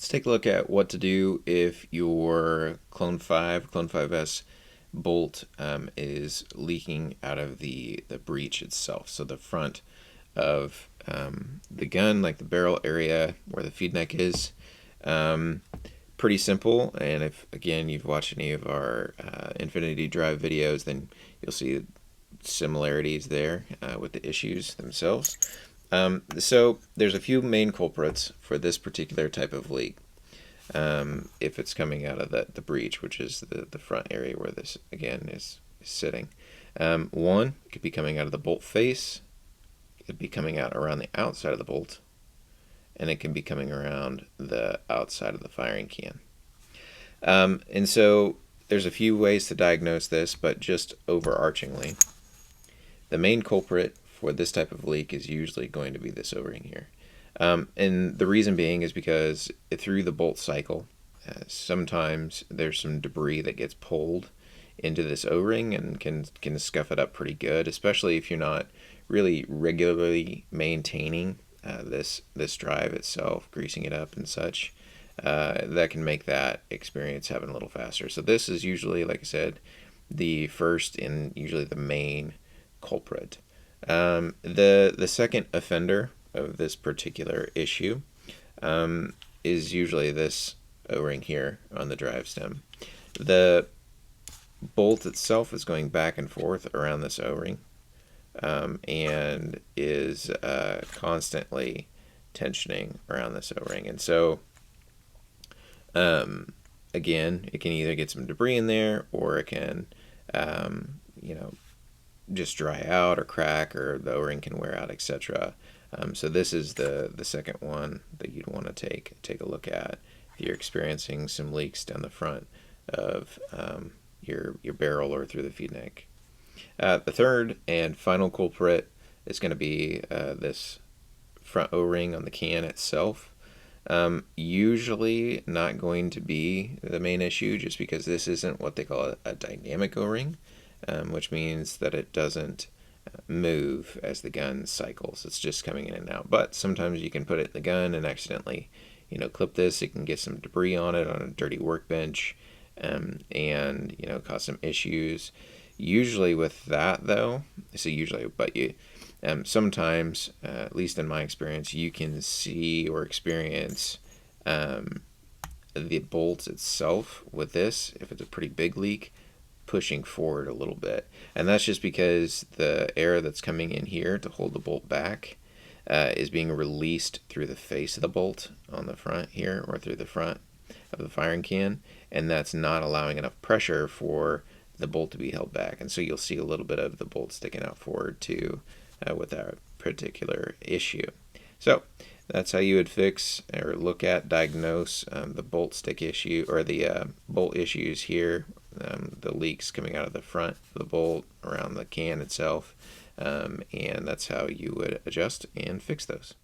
take a look at what to do if your Clone 5S bolt is leaking out of the breech itself. So the front of the gun, like the barrel area where the feed neck is. Pretty simple, and if again you've watched any of our Infinity Drive videos, then you'll see similarities there with the issues themselves. So there's a few main culprits for this particular type of leak. If it's coming out of the breech, which is the front area where this again is sitting. One, it could be coming out of the bolt face, it could be coming out around the outside of the bolt, and it can be coming around the outside of the firing can. And so there's a few ways to diagnose this, but just overarchingly, the main culprit for this type of leak is usually going to be this O-ring here. And the reason being is because through the bolt cycle, sometimes there's some debris that gets pulled into this O-ring and can scuff it up pretty good, especially if you're not really regularly maintaining this drive itself, greasing it up and such. That can make that experience happen a little faster. So this is usually, like I said, the first and usually the main culprit. The second offender of this particular issue is usually this O-ring here on the drive stem. The bolt itself is going back and forth around this O-ring and is constantly tensioning around this O-ring. And so again, it can either get some debris in there, or it can just dry out or crack, or the O-ring can wear out, etc. So this is the second one that you'd want to take a look at if you're experiencing some leaks down the front of your barrel or through the feed neck. The third and final culprit is going to be this front O-ring on the can itself. Usually not going to be the main issue, just because this isn't what they call a dynamic O-ring, which means that it doesn't move as the gun cycles. It's just coming in and out. But sometimes you can put it in the gun and accidentally, clip this. It can get some debris on it on a dirty workbench, and cause some issues. Usually with that, though, sometimes, at least in my experience, you can see or experience the bolt itself with this, if it's a pretty big leak, pushing forward a little bit. And that's just because the air that's coming in here to hold the bolt back is being released through the face of the bolt on the front here, or through the front of the firing can, and that's not allowing enough pressure for the bolt to be held back. And so you'll see a little bit of the bolt sticking out forward too with that particular issue. So that's how you would fix or look at, diagnose the bolt stick issue, or the bolt issues here, the leaks coming out of the front of the bolt around the can itself, and that's how you would adjust and fix those.